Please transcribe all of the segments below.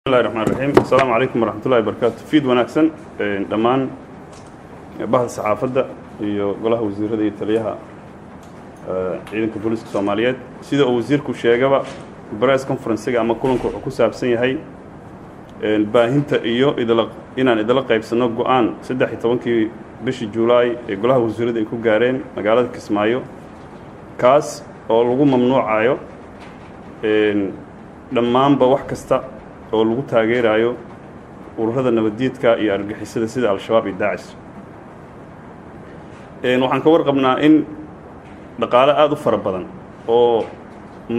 بسم الله الرحمن الرحيم. السلام عليكم ورحمة الله وبركاته. فيد وناكسن دمان بعض الصحافة يقولها وزير هذه التليها عيدك بوليس الصوماليات سيدا وزير كوشيغا برايس كونفرنسيغا أما كلهم كوسا بسنة هاي الباهنتا إذا لقى يبسنو قوان سدح يتوانكي بشي جولاي يقولها وزير هذه يكو غارين مقالات كسمايو كاس oo lagu mamnuucayo dhammaanba wax kasta oo lagu taageerayo ururada nabadiidka iyo argagixisada sida al-shabaab iyo daacish waxaan ka warqabnaa in dhaqaale aad u fara badan oo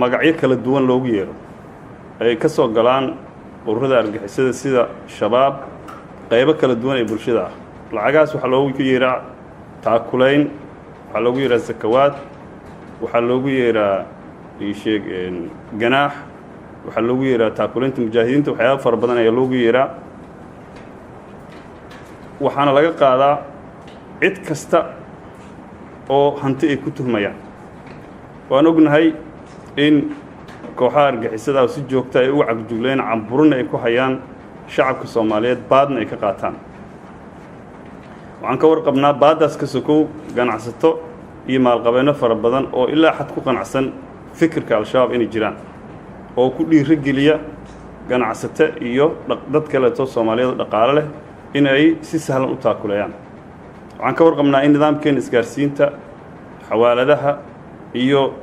magacyo kala duwan loogu yeero ay ka soo galaan ururada argagixisada sida shabaab qaybo kala duwan ee bulshada ah lacagaas waxa loogu yeeraa taakulayn waxa loogu yeeraa zakawaad waxaa loogu yeeraa sheeg ganaax waxaa loogu yeeraa taakulinta mujaahidiinta waxyaabo fara badan ayaa loogu yeeraa waxaana laga qaadaa cid kasta oo hanti ay ku tuhmayaan waan ognahay in kooxaha argixisada si joogta ay uga cagjugleen camburna ay ku hayaan shacabka Soomaaliyeed baadna ay ka qaataan waxaan ka warqabnaa baadaas ka sokow ganacsato iyo maalqabeeno fara badan oo ilaa xad ku qanacsan fikirka al-shabaab inay jiraan oo ku dhiirigeliya ganacsato iyo dad kale oo Soomaaliyeed dhaqaale leh inay si sahlan u taakulayaan waxaan ka warqabnaa in nidaamkeen isgaarsiinta xawaaladaha iyo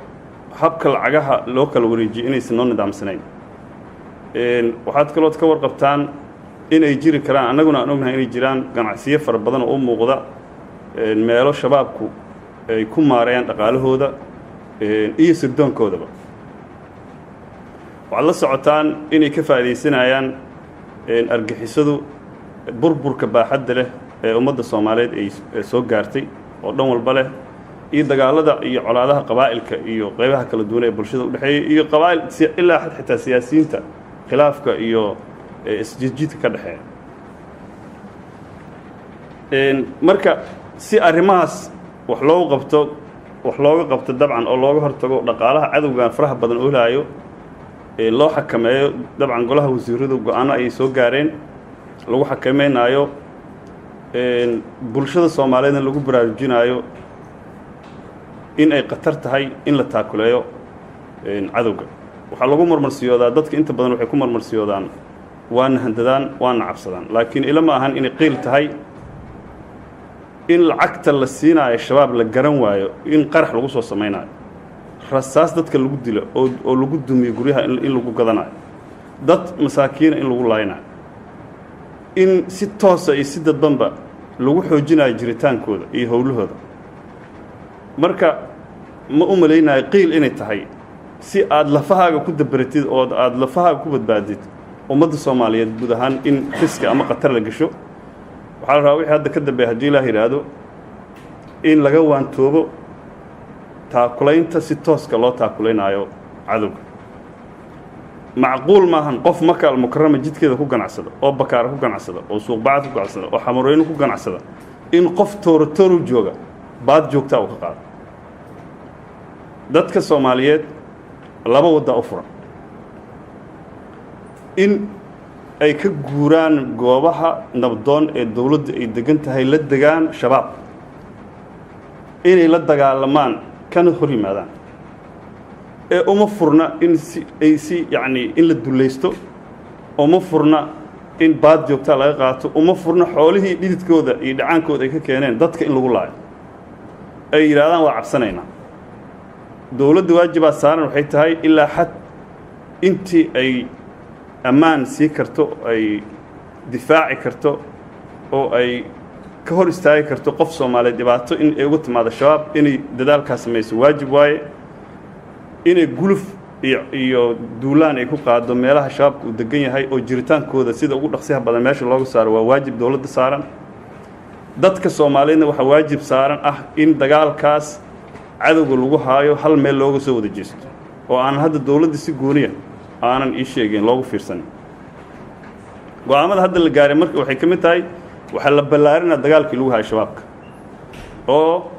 habka lacagaha loo kala wareejiyo inaysan noo nidaamsanayn waxaad kaloo ka warqabtaan inay jiri karaan annaguna aan ognahay inay jiraan ganacsiyo fara badan oo u muuqda meelo shabaabku ay ku maarayaan dhaqaalahooda iyo sirdoonkoodaba waxaad la socotaan inay ka faa'iidaysanayaan argixisadu burburka baaxadda leh ee ummadda Soomaaliyeed ay soo gaartay oo dhan walba leh iyo dagaalada iyo colaadaha qabaa'ilka iyo qaybaha kala duwan ee bulshada u dhaxeeyay iyo qabaa'il ilaa xitaa siyaasiyiinta khilaafka iyo isjiidjiidka ka dhaxeeya marka si arrimahaas wax looga qabto dabcan oo looga hortago dhaqaalaha cadawgan faraha badan oo laayo loo xakameeyo dabcan golaha wasiiradu go'aano ay soo gaareen lagu xakameeynaayo bulshada Soomaaliyeedna lagu baraarujinayo in ay qatar tahay in la taakuleeyo cadawga waxa lagu marmarsiyoodaa dadka inta badan waxay ku marmarsiyoodaan waana handadaan waana cabsadaan laakiin ilama ahan in qiil tahay in lacagta la siinayo shabaab la garan waayo in qarax lagu soo sameeynayo rasaas dadka lagu dilo oo lagu dumiyo guryaha in lagu gadanayo dad masaakiin in lagu laaynayo in si toos ah iyo si dadbanba lagu xoojinayo jiritaankooda iyo howlahooda marka ma u maleeynayo qiil inay tahay si aad lafahaaga ku dabaratid oo aad lafahaaga ku badbaadid ummadda Soomaaliyeed guud ahaan in riski ama qatar la gasho waxaa la rabaa wixii hadda ka dambeeya haddii la yiraahdo in laga waantoobo taakulaynta si tooska loo taakulaynayo cadawga macquul maahan qof Maka al-Mukarrama jidkeeda ku ganacsada oo Bakaar ku ganacsada oo suuq baad ku ganacsada oo Xamarooyin ku ganacsada in qof tooro jooga baad joogta oo ka qaado dadka Soomaaliyeed laba wada u furan in ay ka guuraan goobaha nabdoon ee dawladda ay degan tahay la degaan shabaab inay la dagaalamaan kana hor yimaadaan ee uma furna in in la dulaysto uma furna in baad joogta laga qaato uma furna xoolihii dhididkooda iyo dhacaankooda ay ka keeneen dadka in lagu laayo ay yiraahdaan waa cabsanaynaa dawladda waajibaad saaran waxay tahay ilaa xad intii ay ammaan sii karto ay difaaci karto oo ay ka hor istaagi karto qof Soomaaliyeed dhibaato in ay ugu timaado shabaab inay dadaalkaas sameeyso waajib waaye inay guluf iyo duulaan ay ku qaado meelaha shabaabku u degan yahay oo jiritaankooda sida ugu dhaqsiyaha badan meesha looga saaro waa waajib dawladda saaran dadka Soomaaliyeedna waxa waajib saaran ah in dagaalkaas cadawga lagu haayo hal meel looga soo wada jeesto oo aan hadda dawladda si gooniya aanan ii sheegin loogu fiirsan go'aamada hadda la gaaray markii waxay kamid tahay waxa la ballaarinaa dagaalkii lagu hayo shabaabka oo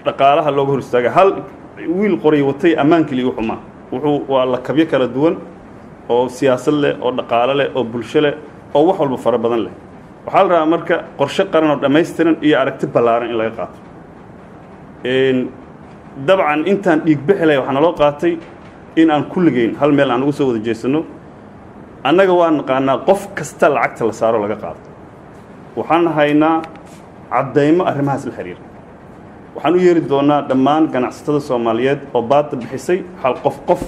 dhaqaalaha looga hor istaagay hal wiil qoray watay amaankii wuxuu waa la kabyo kala duwan oo siyaasad leh oo dhaqaale leh oo bulsho leh oo wax walba fara badan leh waxaa la rabaa marka qorshe qaran oo dhammaystiran iyo aragti ballaaran in laga qaato dabcan intaan dhiig bixi lahay waxaa naloo qaatay in aan kulligeyn hal meel aan ugu soo wada jeesano annaga waa naqaanaa qof kasta lacagta la saaro laga qaado waxaan haynaa caddaymo arrimahaas la xiriira waxaan u yeeri doonaa dhammaan ganacsatada Soomaaliyeed oo baadda bixisay hal qof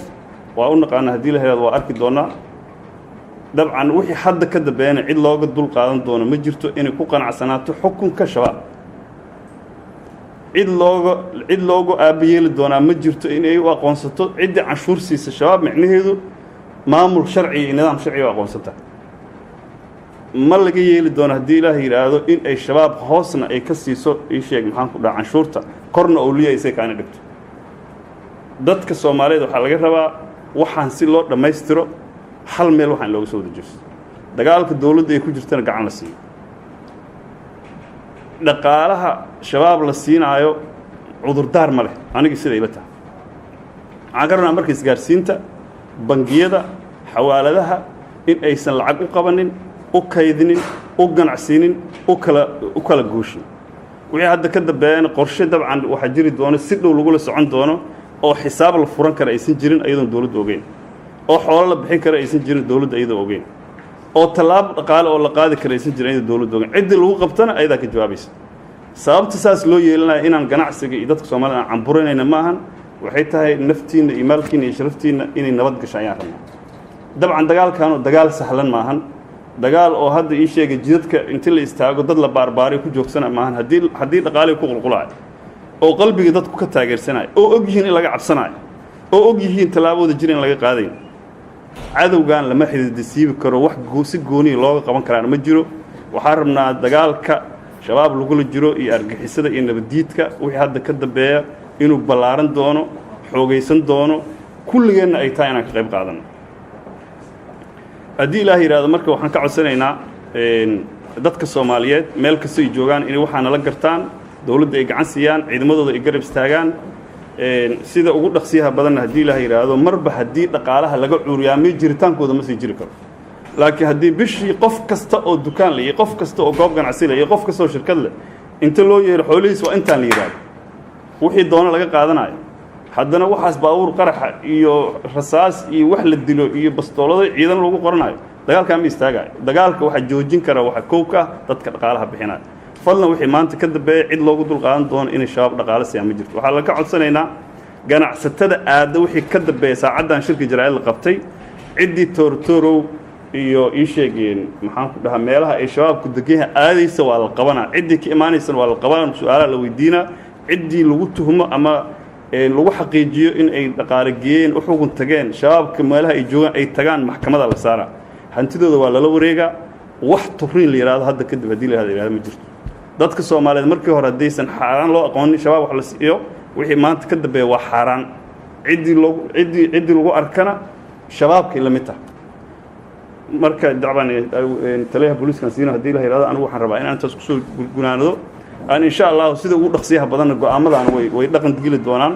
waa u naqaanaa haddii la helaado waa arki doonaa dabcan wixii hadda ka dambeeyana cid looga dul qaadan doono ma jirto inay ku qanacsanaato xukunka shabaab cid loogu aabayeeli doonaa ma jirto inay u aqoonsato ciddii canshuur siisa shabaab micnaheedu maamul sharci iyo nidaam sharci oo aqoonsata ma laga yeeli doono haddii ilaahay yidhaahdo in ay shabaab hoosna ay ka siiso ii sheeg maxaan ku dhaha canshuurta korna owliya isay kaana dhigto dadka Soomaaliyeed waxaa laga rabaa waxaan si loo dhammaystiro hal meel waxaan looga soo wada jeesto dagaalka dawladda ay ku jirtana gacan la siiyo dhaqaalaha shabaab la siinaayo cudurdaar ma leh aniga sida ila tahay waxaan ka rabnaa marka isgaarsiinta bangiyada xawaaladaha in aysan lacag u qabanin u kaydinin u ganacsiinin u kala guushin wixii hadda ka dambeeyana qorshe dabcan waxa jiri doono si dhow lagu la socon doono oo xisaab la furan kara aysan jirin ayadoon dawladda ogeyn oo xoolo la bixin kara aysan jirin dawladda ayadoo ogeyn oo tallaabo dhaqaale oo la qaadi kara aysan jirin ayadoo dawladda ogeyn ciddii lagu qabtana ayadaa ka jawaabaysa sababta saas loo yeelanayo inaan ganacsiga iyo dadka Soomaalida aan camburinayna maahan waxay tahay naftiina iyo maalkiina iyo sharaftiina inay nabad gashaan ayaan rabnaa dabcan dagaalkan dagaal sahlan maahan dagaal oo hadda ii sheegay jidadka intii la istaago dad la baarbaaray ku joogsana maahan haddii dhaqaale ku qulqulaay oo qalbiga dadku ka taageersanay oo og yihiin in laga cabsanayo oo og yihiin talaabooda jir in laga qaadayo cadowgan lama xididisiibi karo wax si gooni looga qaban karaan ma jiro waxaan rabnaa dagaalka shabaab lagula jiro iyo argixisada iyo nabadiidka wixii hadda ka dambeeya inuu ballaaran doono xoogaysan doono kulligeena ay tahay inaan ka qayb qaadano haddii ilaahay yiraahdo marka waxaan ka codsanaynaa dadka Soomaaliyeed meel kasta ay joogaan inay waxaana la gartaan dawladda ay gacan siiyaan ciidamadooda ay garab istaagaan sida ugu dhaqsiyaha badan haddii ilaahay yiraahdo marba haddii dhaqaalaha laga cuuriyaamay jiritaankooda ma sii jiri karo laakiin haddii bishii qof kasta oo dukaan leh iyo qof kasta oo goob ganacsi leh iyo qof kasta oo shirkad leh inta loo yeero xoolihiis waa intaan la yiraahdo wixii doona laga qaadanayo haddana waxaas baabuur qaraxa iyo rasaas iyo wax la dilo iyo bastoolada ciidan lagu qoranayo dagaalka ma istaagayo dagaalka waxa joojin kara waxa kowka dadka dhaqaalaha bixinaya fadlan wixii maanta ka dambeeyay cid loogu dul qaadan doono inay shabaab dhaqaale siiyaan ma jirto waxaa la ka codsanaynaa ganacsatada aada wixii ka dambeeyay saacadan shirka jaraa'id la qabtay ciddii toortoorow iyo ii sheegeen maxaan ku dhahaa meelaha ay shabaabku degan aadaysa waa la qabanaa ciddii ka imaanaysan waa la qabanaa su'aalaha la weydiinaa ciddii lagu tuhmo ama lagu xaqiijiyo in ay dhaqaale geeyeen u xugun tageen shabaabka meelaha ay joogaan ay tagaan maxkamada la saaraa hantidooda waa lala wareegaa wax tufriin la yiraahdo hadda kadib haddii la yiraahdo ma jirto dadka Soomaaliyeed markii hore hadaysan xaraan loo aqoonin shabaab wax la siiyo wixii maanta ka dambeeya waa xaraan ciddii lagu arkana shabaabka la mid tahay marka dacban taliyaha booliiska siina haddii la yiraahdo anigu waxaan rabaa in aan taas ku soo gunaanado aan insha Allah sida ugu dhaqsiyaha badan go'aamadan way dhaqan geli doonaan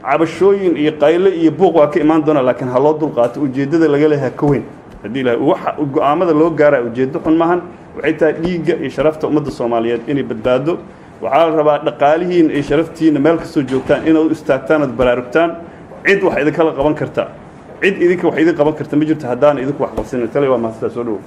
cabashooyin iyo qayle iyo buuq waa ka imaan doona laakiin ha loo dul qaato ujeedada laga leeyahay ka weyn haddii la waxa go'aamada loo gaaray ujeedo xun maahan waxay tahay dhiigga iyo sharafta ummadda Soomaaliyeed inay badbaado waxaa la rabaa dhaqaalihiin iyo sharaftiina meel kastoo joogtaan inaad u istaagtaan oo baraarugtaan cid wax idin kala qaban karta cid idinka wax idin qaban karta ma jirto haddaan idinku wax qabsan taliya waa maastaa soo dhaw